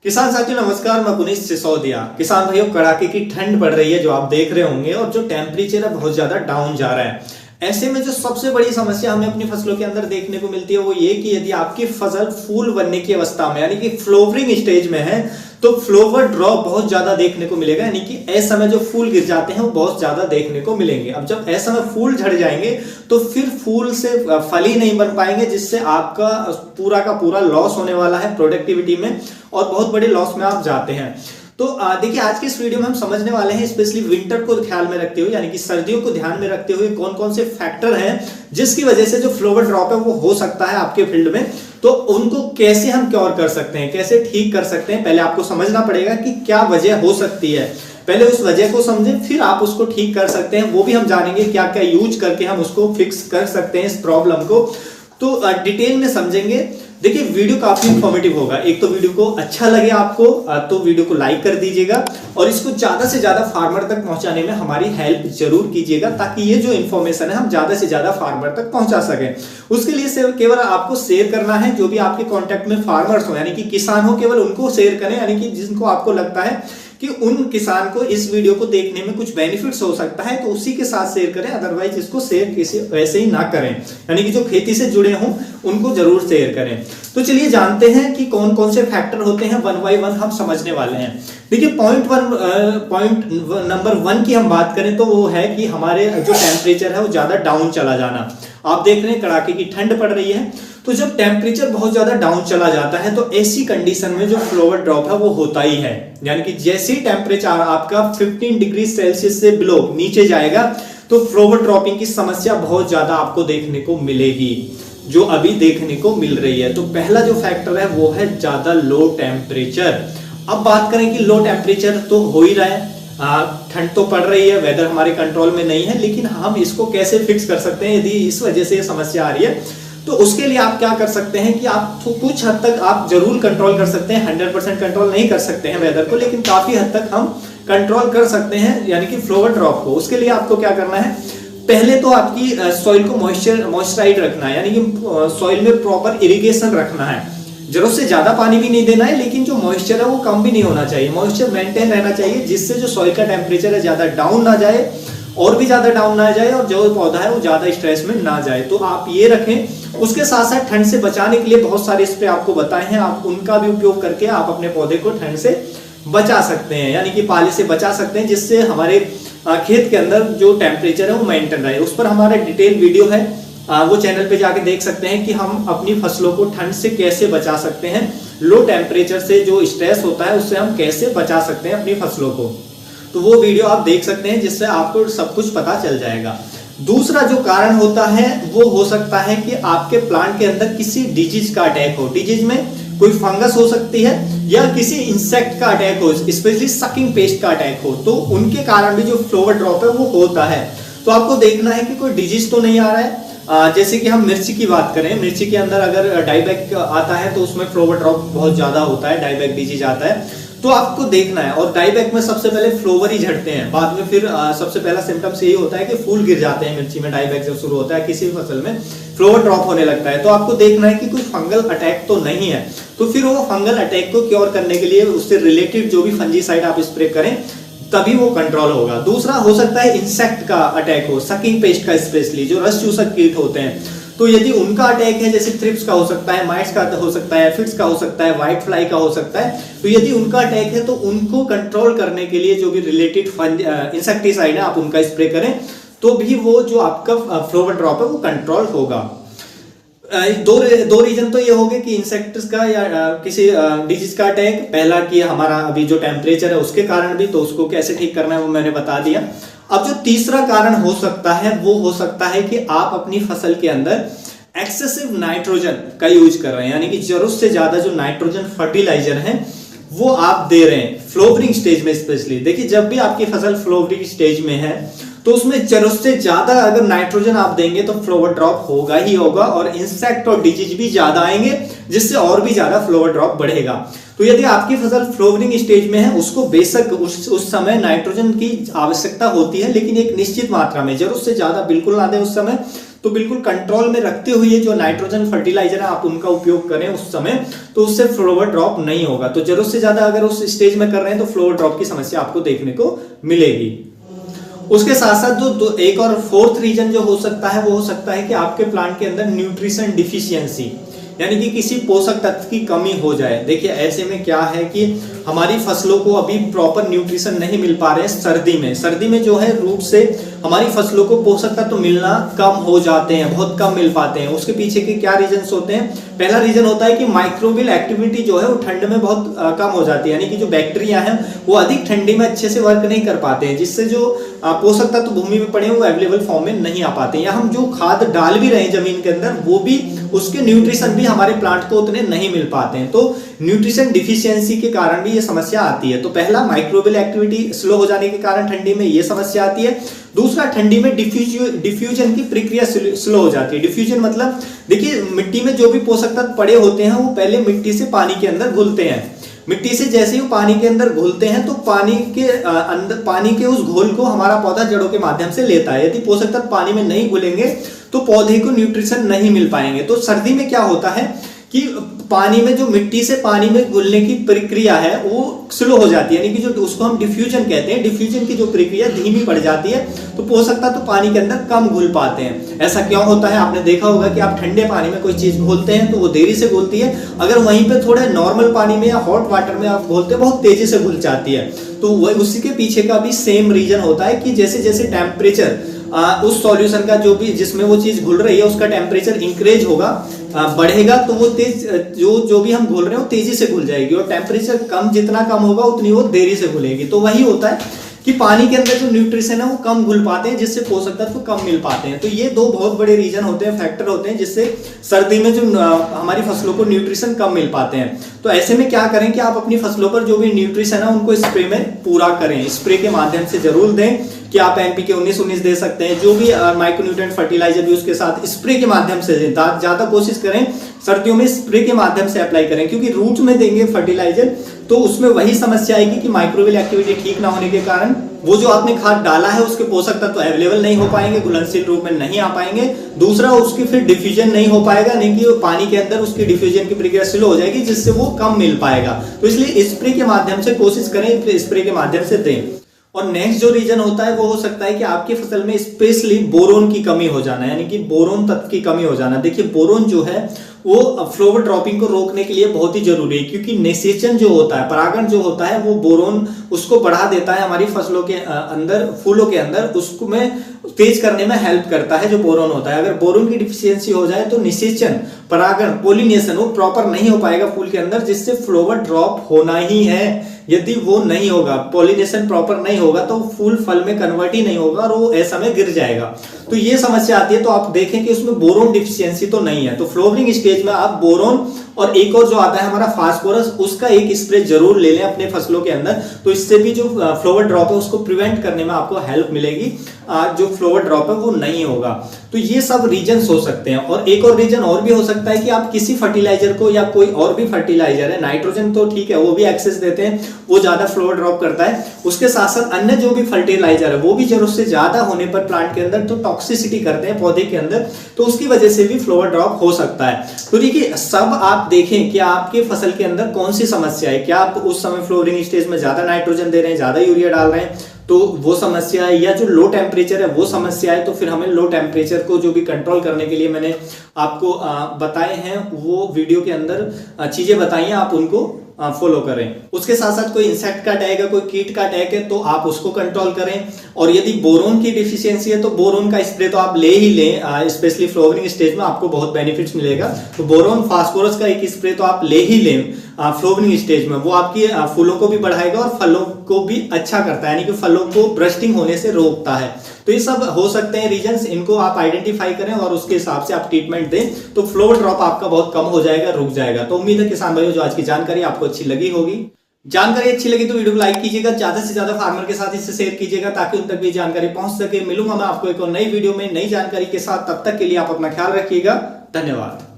किसान साथियों नमस्कार, मैं पुनीत सिसोदिया। किसान भाइयों, कड़ाके की ठंड पड़ रही है जो आप देख रहे होंगे, और जो टेम्परेचर है बहुत ज्यादा डाउन जा रहा है। ऐसे में जो सबसे बड़ी समस्या हमें अपनी फसलों के अंदर देखने को मिलती है वो ये कि यदि आपकी फसल फूल बनने की अवस्था में यानी कि फ्लोवरिंग स्टेज में है तो फ्लोवर ड्रॉप बहुत ज्यादा देखने को मिलेगा। यानी कि ऐसे समय जो फूल गिर जाते हैं वो बहुत ज्यादा देखने को मिलेंगे। अब जब ऐसे समय फूल झड़ जाएंगे तो फिर फूल से फल ही नहीं बन पाएंगे, जिससे आपका पूरा का पूरा लॉस होने वाला है प्रोडक्टिविटी में, और बहुत बड़े लॉस में आप जाते हैं। तो देखिए, आज के इस वीडियो में हम समझने वाले हैं स्पेशली विंटर को ख्याल में रखते हुए, यानी कि सर्दियों को ध्यान में रखते हुए कौन कौन से फैक्टर हैं जिसकी वजह से जो फ्लोवर ड्रॉप है वो हो सकता है आपके फील्ड में। तो उनको कैसे हम क्योर कर सकते हैं, कैसे ठीक कर सकते हैं, पहले आपको समझना पड़ेगा कि क्या वजह हो सकती है। पहले उस वजह को समझें, फिर आप उसको ठीक कर सकते हैं। वो भी हम जानेंगे क्या क्या यूज करके हम उसको फिक्स कर सकते हैं इस प्रॉब्लम को। तो डिटेल में समझेंगे। देखिए, वीडियो काफी इंफॉर्मेटिव होगा। एक तो वीडियो को अच्छा लगे आपको तो वीडियो को लाइक कर दीजिएगा, और इसको ज्यादा से ज्यादा फार्मर तक पहुंचाने में हमारी हेल्प जरूर कीजिएगा, ताकि ये जो इन्फॉर्मेशन है हम ज्यादा से ज्यादा फार्मर तक पहुंचा सकें। उसके लिए केवल आपको शेयर करना है। जो भी आपके कॉन्टेक्ट में फार्मर्स हो यानी कि किसान हो, केवल उनको शेयर करें, यानी कि जिनको आपको लगता है कि उन किसान को इस वीडियो को देखने में कुछ बेनिफिट्स हो सकता है तो उसी के साथ शेयर करें। अदरवाइज इसको शेयर किसी वैसे ही ना करें, यानी कि जो खेती से जुड़े हों उनको जरूर शेयर करें। तो चलिए जानते हैं कि कौन कौन से फैक्टर होते हैं, वन बाय वन हम समझने वाले हैं। देखिए, पॉइंट नंबर 1 की हम बात करें तो वो है कि हमारे जो टेम्परेचर है वो ज्यादा डाउन चला जाना। आप देख रहे हैं कड़ाके की ठंड पड़ रही है, तो जब टेम्परेचर बहुत ज्यादा डाउन चला जाता है तो ऐसी कंडीशन में जो फ्लोवर ड्रॉप है वो होता ही है। यानी कि जैसे ही टेम्परेचर आपका 15 डिग्री सेल्सियस से बिलो नीचे जाएगा तो फ्लोवर ड्रॉपिंग की समस्या बहुत ज्यादा आपको देखने को मिलेगी, जो अभी देखने को मिल रही है। तो पहला जो फैक्टर है वो है ज्यादा लो टेम्परेचर। अब बात करें कि लो टेम्परेचर तो हो ही रहा है, ठंड तो पड़ रही है, वेदर हमारे कंट्रोल में नहीं है, लेकिन हम इसको कैसे फिक्स कर सकते हैं यदि इस वजह से समस्या आ रही है। तो उसके लिए आप क्या कर सकते हैं कि आप कुछ हद तक आप जरूर कंट्रोल कर सकते हैं। 100% कंट्रोल नहीं कर सकते हैं वेदर को, लेकिन काफी हद तक हम कंट्रोल कर सकते हैं, यानी कि फ्लोवर ड्रॉप को। उसके लिए आपको क्या करना है, पहले तो आपकी सॉइल को मॉइस्चराइज रखना है, यानी कि सॉइल में प्रॉपर इरिगेशन रखना है। जरूरत से ज्यादा पानी भी नहीं देना है, लेकिन जो मॉइस्चर है वो कम भी नहीं होना चाहिए। मॉइस्चर मेंटेन रहना चाहिए, जिससे जो सॉइल का टेम्परेचर है ज्यादा डाउन ना जाए, और भी ज्यादा डाउन ना जाए, और जो पौधा है वो ज्यादा स्ट्रेस में ना जाए। तो आप ये रखें। उसके साथ साथ ठंड से बचाने के लिए बहुत सारे स्प्रे आपको बताए हैं, आप उनका भी उपयोग करके आप अपने पौधे को ठंड से बचा सकते हैं, यानी कि पाले से बचा सकते हैं, जिससे हमारे खेत के अंदर जो टेम्परेचर है वो मेंटेन रहे। उस पर हमारा डिटेल वीडियो है, वो चैनल पे जाके देख सकते हैं कि हम अपनी फसलों को ठंड से कैसे बचा सकते हैं। लो टेम्परेचर से जो स्ट्रेस होता है उससे हम कैसे बचा सकते हैं अपनी फसलों को। तो वो वीडियो आप देख सकते हैं, जिससे आपको सब कुछ पता चल जाएगा। दूसरा जो कारण होता है वो हो सकता है कि आपके प्लांट के अंदर किसी डिजीज का अटैक हो। डिजीज में कोई फंगस हो सकती है या किसी इंसेक्ट का अटैक हो, स्पेशली सकिंग पेस्ट का अटैक हो, तो उनके कारण भी जो फ्लोवर ड्रॉप है वो होता है। तो आपको देखना है कि कोई डिजीज तो नहीं आ रहा है। जैसे कि हम मिर्ची की बात करें, मिर्ची के अंदर अगर डाइबैक आता है तो उसमें फ्लोवर ड्रॉप बहुत ज्यादा होता है, डाइबैक डिजीज आता है, तो आपको देखना है। और डाइबैक में सबसे पहले फ्लोवर ही झड़ते हैं, बाद में फिर सबसे पहला सिम्टम्स यही होता है कि फूल गिर जाते हैं मिर्ची में। डाइबैक जब शुरू होता है किसी भी फसल में फ्लोवर ड्रॉप होने लगता है, तो आपको देखना है कि कोई फंगल अटैक तो नहीं है। तो फिर वो फंगल अटैक को क्योर करने के लिए उससे रिलेटेड जो भी फंजीसाइड आप स्प्रे करें तभी वो कंट्रोल होगा। दूसरा हो सकता है इंसेक्ट का अटैक हो, सकिंग पेस्ट का, स्पेशली जो रस चूसक कीट होते हैं, तो यदि उनका अटैक है, जैसे थ्रिप्स का हो सकता है, माइट्स का हो सकता है, एफिड्स का हो सकता है, व्हाइट फ्लाई का हो सकता है, तो यदि उनका अटैक है तो उनको कंट्रोल करने के लिए जो भी रिलेटेड इंसेक्टिसाइड है आप उनका स्प्रे करें, तो भी वो जो आपका फ्लोवर ड्रॉप है वो कंट्रोल होगा। दो रीजन तो ये हो गए कि इंसेक्ट्स का या किसी डिजीज का अटैक, पहला कि हमारा अभी जो टेम्परेचर है उसके कारण भी, तो उसको कैसे ठीक करना है वो मैंने बता दिया। अब जो तीसरा कारण हो सकता है वो हो सकता है कि आप अपनी फसल के अंदर एक्सेसिव नाइट्रोजन का यूज कर रहे हैं, यानी कि जरूरत से ज्यादा जो नाइट्रोजन फर्टिलाइजर है वो आप दे रहे हैं फ्लोवरिंग स्टेज में। स्पेशली देखिए, जब भी आपकी फसल फ्लोवरिंग स्टेज में है तो उसमें जरूरत से ज्यादा अगर नाइट्रोजन आप देंगे तो फ्लोवर ड्रॉप होगा ही होगा, और इंसेक्ट और डिजीज भी ज्यादा आएंगे, जिससे और भी ज्यादा फ्लोवर ड्रॉप बढ़ेगा। तो यदि आपकी फसल फ्लोवरिंग स्टेज में है, उसको बेशक उस समय नाइट्रोजन की आवश्यकता होती है, लेकिन एक निश्चित मात्रा में, जरूरत से ज्यादा बिल्कुल ना दें उस समय। तो बिल्कुल कंट्रोल में रखते हुए जो नाइट्रोजन फर्टिलाइजर है आप उनका उपयोग करें उस समय, तो उससे फ्लावर ड्रॉप नहीं होगा। तो जरूरत से ज्यादा अगर उस स्टेज में कर रहे हैं तो फ्लावर ड्रॉप की समस्या आपको देखने को मिलेगी। उसके साथ साथ जो एक और फोर्थ रीजन जो हो सकता है वो हो सकता है कि आपके प्लांट के अंदर न्यूट्रिशन डिफिशियंसी, यानी कि किसी पोषक तत्व की कमी हो जाए। देखिए ऐसे में क्या है कि हमारी फसलों को अभी प्रॉपर न्यूट्रिशन नहीं मिल पा रहे हैं सर्दी में जो है रूट से हमारी फसलों को पोषक तत्व मिलना कम हो जाते हैं, बहुत कम मिल पाते हैं। उसके पीछे के क्या रीजंस होते हैं? पहला रीजन होता है कि माइक्रोबियल एक्टिविटी जो है वो ठंड में बहुत कम हो जाती है, यानी कि जो बैक्टीरिया हैं वो अधिक ठंडी में अच्छे से वर्क नहीं कर पाते हैं, जिससे जो पोषक तत्व भूमि में पड़े हैं वो अवेलेबल फॉर्म में नहीं आ पाते। या हम जो खाद डाल भी रहे हैं जमीन के अंदर वो भी उसके न्यूट्रिशन भी हमारे प्लांट को उतने नहीं मिल पाते हैं। तो न्यूट्रिशन डिफिशियंसी के कारण भी ये समस्या आती है। तो पहला माइक्रोबियल एक्टिविटी स्लो हो जाने के कारण ठंडी में ये समस्या आती है। दूसरा, ठंडी में डिफ्यूजन की प्रक्रिया स्लो हो जाती है। डिफ्यूजन मतलब देखिए मिट्टी में जो भी पोषक तत्व पड़े होते हैं वो पहले मिट्टी से पानी के अंदर घुलते हैं। मिट्टी से जैसे ही वो पानी के अंदर घुलते हैं तो पानी के उस घोल को हमारा पौधा जड़ों के माध्यम से लेता है। यदि पोषक तत्व पानी में नहीं घुलेंगे तो पौधे को न्यूट्रिशन नहीं मिल पाएंगे। तो सर्दी में क्या होता है कि पानी में जो मिट्टी से पानी में घुलने की प्रक्रिया है वो स्लो हो जाती है, यानी कि जो उसको हम डिफ्यूजन कहते हैं, डिफ्यूजन की जो प्रक्रिया धीमी पड़ जाती है, तो पोषक तत्व तो पानी के अंदर कम घुल पाते हैं। ऐसा क्यों होता है? आपने देखा होगा कि आप ठंडे पानी में कोई चीज घोलते हैं तो वो देरी से घुलती है, अगर वहीं पे थोड़े नॉर्मल पानी में या हॉट वाटर में आप घोलते हैं बहुत तेजी से घुल जाती है। तो वह उसी के पीछे का भी सेम रीजन होता है कि जैसे जैसे टेम्परेचर उस सॉल्यूशन का जो भी जिसमें वो चीज घुल रही है उसका टेम्परेचर इंक्रीज होगा, बढ़ेगा, तो वो तेज जो भी हम घुल रहे हैं वो तेजी से घुल जाएगी, और टेम्परेचर जितना कम होगा उतनी वो देरी से घुलेगी। तो वही होता है कि पानी के अंदर जो न्यूट्रिशन है वो कम घुल पाते हैं, जिससे पोषक तत्व कम मिल पाते हैं। तो ये दो बहुत बड़े रीजन होते हैं, फैक्टर होते हैं, जिससे सर्दी में जो हमारी फसलों को न्यूट्रिशन कम मिल पाते हैं। तो ऐसे में क्या करें कि आप अपनी फसलों पर जो भी न्यूट्रिशन है उनको स्प्रे में पूरा करें, स्प्रे के माध्यम से जरूर दें कि आप एनपीके 19-19 दे सकते हैं, जो भी माइक्रोन्यूट्रिएंट फर्टिलाइजर भी उसके साथ स्प्रे के माध्यम से दें। ज्यादा कोशिश करें सर्दियों में स्प्रे के माध्यम से अप्लाई करें, क्योंकि रूट में देंगे फर्टिलाइजर तो उसमें वही समस्या आएगी कि माइक्रोबियल एक्टिविटी ठीक ना होने के कारण वो जो आपने खाद डाला है उसके पोषक तत्व अवेलेबल नहीं हो पाएंगे, घुलनशील रूप में नहीं आ पाएंगे। दूसरा, उसकी फिर डिफ्यूजन नहीं हो पाएगा, नहीं कि पानी के अंदर उसकी डिफ्यूजन की प्रक्रिया स्लो हो जाएगी, जिससे वो कम मिल पाएगा। तो इसलिए स्प्रे के माध्यम से कोशिश करें, स्प्रे के माध्यम से दें। और नेक्स्ट जो रीजन होता है वो हो सकता है कि आपकी फसल में स्पेशली बोरोन की कमी हो जाना, यानी कि बोरोन तत्व की कमी हो जाना। देखिए बोरोन जो है वो फ्लावर ड्रॉपिंग को रोकने के लिए बहुत ही जरूरी है, क्योंकि निषेचन जो होता है, परागण जो होता है, वो बोरोन उसको बढ़ा देता है हमारी फसलों के अंदर, फूलों के अंदर, उसको में तेज करने में हेल्प करता है जो बोरोन होता है। अगर बोरोन की डिफिशियंसी हो जाए तो निषेचन, परागण, पोलिनेशन वो प्रॉपर नहीं हो पाएगा फूल के अंदर, जिससे फ्लावर ड्रॉप होना ही है। यदि वो नहीं होगा, पॉलिनेशन प्रॉपर नहीं होगा, तो फूल फल में कन्वर्ट ही नहीं होगा और वो ऐसा में गिर जाएगा। तो ये समस्या आती है। तो आप देखें कि उसमें बोरोन डिफिशियंसी तो नहीं है, तो फ्लावरिंग स्टेज में आप बोरोन और एक और जो आता है हमारा फास्फोरस, उसका एक स्प्रे जरूर ले लें अपने फसलों के अंदर। तो इससे भी जो फ्लावर ड्रॉप है उसको प्रिवेंट करने में आपको हेल्प मिलेगी, जो फ्लावर ड्रॉप है वो नहीं होगा। तो ये सब रीजंस हो सकते हैं। और एक और रीजन और भी हो सकता है कि आप किसी फर्टिलाइजर को, या कोई और भी फर्टिलाइजर है, नाइट्रोजन तो ठीक है वो भी एक्सेस देते हैं, वो ज्यादा फ्लावर ड्रॉप करता है, उसके साथ साथ अन्य जो भी फर्टिलाइजर है वो भी जरूरत से ज्यादा होने पर प्लांट के अंदर तो टॉक्सिसिटी करते हैं पौधे के अंदर, तो उसकी वजह से भी फ्लावर ड्रॉप हो सकता है। तो देखिए सब आप देखें कि आपके फसल के अंदर कौन सी समस्या है, क्या आप उस समय फ्लोरिंग स्टेज में ज्यादा नाइट्रोजन दे रहे हैं, ज्यादा यूरिया डाल रहे हैं, तो वो समस्या है, या जो लो टेम्परेचर है वो समस्या है। तो फिर हमें लो टेम्परेचर को जो भी कंट्रोल करने के लिए मैंने आपको बताए हैं वो वीडियो के अंदर चीजें बताई हैं, आप उनको फॉलो करें। उसके साथ साथ कोई इंसेक्ट का अटैक है, कोई कीट का अटैक है, तो आप उसको कंट्रोल करें। और यदि बोरोन की डिफिशियंसी है तो बोरोन का स्प्रे तो आप ले ही लें, स्पेशली फ्लावरिंग स्टेज में आपको बहुत बेनिफिट्स मिलेगा। तो बोरोन फास्फोरस का एक स्प्रे तो आप ले ही लें फ्लावरिंग स्टेज में, वो आपकी फूलों को भी बढ़ाएगा और फलों को भी अच्छा करता है, यानी कि फलों को ब्रस्टिंग होने से रोकता है। तो ये सब हो सकते हैं रीजंस, इनको आप आइडेंटिफाई करें और उसके हिसाब से आप ट्रीटमेंट दें, तो फ्लावर ड्रॉप आपका बहुत कम हो जाएगा, रुक जाएगा। तो उम्मीद है किसान भाइयों जो आज की जानकारी आपको अच्छी लगी होगी। जानकारी अच्छी लगी तो वीडियो को लाइक कीजिएगा, ज्यादा से ज्यादा फार्मर के साथ इसे शेयर कीजिएगा ताकि उन तक भी जानकारी पहुंच सके। मिलूंगा मैं आपको एक और नई वीडियो में नई जानकारी के साथ, तब तक के लिए आप अपना ख्याल रखिएगा। धन्यवाद।